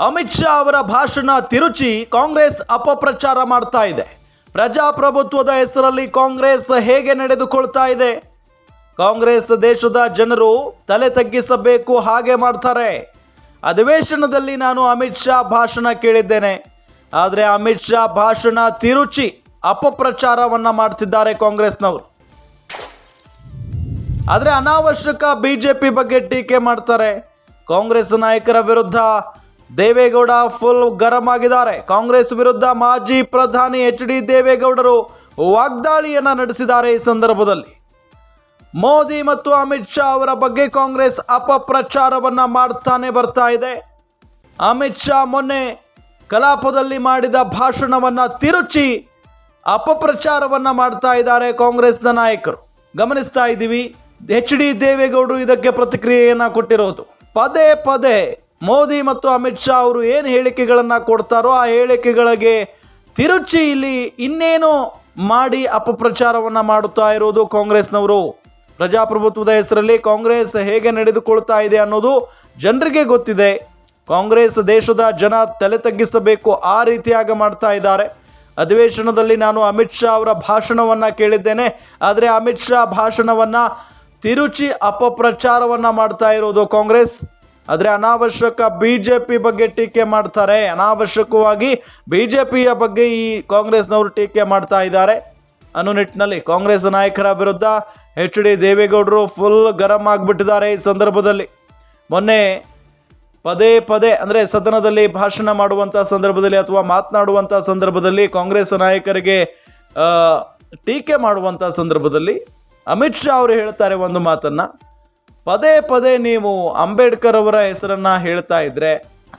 ಅಮಿತ್ ಶಾ ಅವರ ಭಾಷಣ ತಿರುಚಿ ಕಾಂಗ್ರೆಸ್ ಅಪಪ್ರಚಾರ ಮಾಡ್ತಾ ಇದೆ. ಪ್ರಜಾಪ್ರಭುತ್ವದ ಹೆಸರಲ್ಲಿ ಕಾಂಗ್ರೆಸ್ ಹೇಗೆ ನಡೆದುಕೊಳ್ತಾ ಇದೆ? ಕಾಂಗ್ರೆಸ್ ದೇಶದ ಜನರು ತಲೆ ತಗ್ಗಿಸಬೇಕು ಹಾಗೆ ಮಾಡ್ತಾರೆ. ಅಧಿವೇಶನದಲ್ಲಿ ನಾನು ಅಮಿತ್ ಶಾ ಭಾಷಣ ಕೇಳಿದ್ದೇನೆ. ಆದರೆ ಅಮಿತ್ ಶಾ ಭಾಷಣ ತಿರುಚಿ ಅಪಪ್ರಚಾರವನ್ನು ಮಾಡ್ತಿದ್ದಾರೆ ಕಾಂಗ್ರೆಸ್ನವರು. ಆದರೆ ಅನಾವಶ್ಯಕ ಬಿಜೆಪಿ ಬಗ್ಗೆ ಟೀಕೆ ಮಾಡ್ತಾರೆ. ಕಾಂಗ್ರೆಸ್ ನಾಯಕರ ವಿರುದ್ಧ ದೇವೇಗೌಡ ಫುಲ್ ಗರಂ ಆಗಿದ್ದಾರೆ. ಕಾಂಗ್ರೆಸ್ ವಿರುದ್ಧ ಮಾಜಿ ಪ್ರಧಾನಿ HD ದೇವೇಗೌಡರು ವಾಗ್ದಾಳಿಯನ್ನು ನಡೆಸಿದ್ದಾರೆ. ಈ ಸಂದರ್ಭದಲ್ಲಿ ಮೋದಿ ಮತ್ತು ಅಮಿತ್ ಶಾ ಅವರ ಬಗ್ಗೆ ಕಾಂಗ್ರೆಸ್ ಅಪಪ್ರಚಾರವನ್ನು ಮಾಡ್ತಾನೆ ಬರ್ತಾ ಇದೆ. ಅಮಿತ್ ಶಾ ಮೊನ್ನೆ ಕಲಾಪದಲ್ಲಿ ಮಾಡಿದ ಭಾಷಣವನ್ನು ತಿರುಚಿ ಅಪಪ್ರಚಾರವನ್ನು ಮಾಡ್ತಾ ಇದ್ದಾರೆ ಕಾಂಗ್ರೆಸ್ನ ನಾಯಕರು. ಗಮನಿಸ್ತಾ ಇದ್ದೀವಿ. HD ದೇವೇಗೌಡರು ಇದಕ್ಕೆ ಪ್ರತಿಕ್ರಿಯೆಯನ್ನು ಕೊಟ್ಟಿರೋದು. ಪದೇ ಪದೇ ಮೋದಿ ಮತ್ತು ಅಮಿತ್ ಶಾ ಅವರು ಏನು ಹೇಳಿಕೆಗಳನ್ನು ಕೊಡ್ತಾರೋ ಆ ಹೇಳಿಕೆಗಳಿಗೆ ತಿರುಚಿ ಇಲ್ಲಿ ಇನ್ನೇನು ಮಾಡಿ ಅಪಪ್ರಚಾರವನ್ನು ಮಾಡುತ್ತಾ ಇರೋದು ಕಾಂಗ್ರೆಸ್ನವರು. ಪ್ರಜಾಪ್ರಭುತ್ವದ ಹೆಸರಲ್ಲಿ ಕಾಂಗ್ರೆಸ್ ಹೇಗೆ ನಡೆದುಕೊಳ್ತಾ ಇದೆ ಅನ್ನೋದು ಜನರಿಗೆ ಗೊತ್ತಿದೆ. ಕಾಂಗ್ರೆಸ್ ದೇಶದ ಜನ ತಲೆ ತಗ್ಗಿಸಬೇಕು ಆ ರೀತಿಯಾಗಿ ಮಾಡ್ತಾ ಇದ್ದಾರೆ. ಅಧಿವೇಶನದಲ್ಲಿ ನಾನು ಅಮಿತ್ ಶಾ ಅವರ ಭಾಷಣವನ್ನು ಕೇಳಿದ್ದೇನೆ. ಆದರೆ ಅಮಿತ್ ಶಾ ಭಾಷಣವನ್ನು ತಿರುಚಿ ಅಪಪ್ರಚಾರವನ್ನು ಮಾಡ್ತಾ ಇರೋದು ಕಾಂಗ್ರೆಸ್. ಆದರೆ ಅನಾವಶ್ಯಕ BJP ಬಗ್ಗೆ ಟೀಕೆ ಮಾಡ್ತಾರೆ. ಅನಾವಶ್ಯಕವಾಗಿ BJPಯ ಬಗ್ಗೆ ಈ ಕಾಂಗ್ರೆಸ್ನವರು ಟೀಕೆ ಮಾಡ್ತಾ ಇದ್ದಾರೆ ಅನ್ನೋ ನಿಟ್ಟಿನಲ್ಲಿ ಕಾಂಗ್ರೆಸ್ ನಾಯಕರ ವಿರುದ್ಧ HD ದೇವೇಗೌಡರು ಫುಲ್ ಗರಂ ಆಗಿಬಿಟ್ಟಿದ್ದಾರೆ. ಈ ಸಂದರ್ಭದಲ್ಲಿ ಮೊನ್ನೆ ಪದೇ ಪದೇ ಅಂದರೆ ಸದನದಲ್ಲಿ ಭಾಷಣ ಮಾಡುವಂಥ ಸಂದರ್ಭದಲ್ಲಿ ಅಥವಾ ಮಾತನಾಡುವಂಥ ಸಂದರ್ಭದಲ್ಲಿ ಕಾಂಗ್ರೆಸ್ ನಾಯಕರಿಗೆ ಟೀಕೆ ಮಾಡುವಂಥ ಸಂದರ್ಭದಲ್ಲಿ ಅಮಿತ್ ಶಾ ಅವರು ಹೇಳ್ತಾರೆ ಒಂದು ಮಾತನ್ನು, ಪದೇ ಪದೇ ನೀವು ಅಂಬೇಡ್ಕರ್ ಅವರ ಹೆಸರನ್ನು ಹೇಳ್ತಾ ಇದ್ರೆ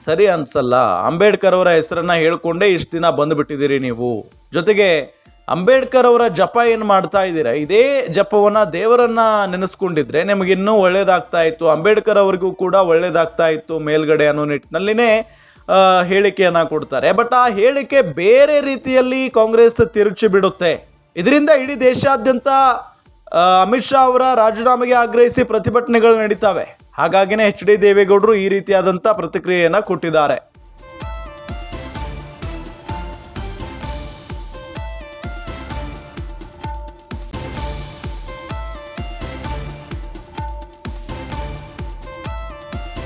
ಸರಿ ಅನ್ಸಲ್ಲ. ಅಂಬೇಡ್ಕರ್ ಅವರ ಹೆಸರನ್ನು ಹೇಳ್ಕೊಂಡೇ ಇಷ್ಟು ದಿನ ಬಂದುಬಿಟ್ಟಿದ್ದೀರಿ ನೀವು. ಜೊತೆಗೆ ಅಂಬೇಡ್ಕರ್ ಅವರ ಜಪ ಏನು ಮಾಡ್ತಾ ಇದ್ದೀರಾ, ಇದೇ ಜಪವನ್ನು ದೇವರನ್ನು ನೆನೆಸ್ಕೊಂಡಿದ್ರೆ ನಿಮಗಿನ್ನೂ ಒಳ್ಳೇದಾಗ್ತಾ ಇತ್ತು, ಅಂಬೇಡ್ಕರ್ ಅವರಿಗೂ ಕೂಡ ಒಳ್ಳೇದಾಗ್ತಾ ಇತ್ತು ಮೇಲ್ಗಡೆ ಅನ್ನೋ ನಿಟ್ಟಿನಲ್ಲಿನೇ ಹೇಳಿಕೆಯನ್ನು ಕೊಡ್ತಾರೆ. ಬಟ್ ಆ ಹೇಳಿಕೆ ಬೇರೆ ರೀತಿಯಲ್ಲಿ ಕಾಂಗ್ರೆಸ್ ತಿರುಚಿ ಬಿಡುತ್ತೆ. ಇದರಿಂದ ಇಡೀ ದೇಶಾದ್ಯಂತ ಅಮಿತ್ ಶಾ ಅವರ ರಾಜೀನಾಮೆಗೆ ಆಗ್ರಹಿಸಿ ಪ್ರತಿಭಟನೆಗಳು ನಡೀತವೆ. ಹಾಗಾಗಿನೇ HD ದೇವೇಗೌಡರು ಈ ರೀತಿಯಾದಂಥ ಪ್ರತಿಕ್ರಿಯೆಯನ್ನು ಕೊಟ್ಟಿದ್ದಾರೆ.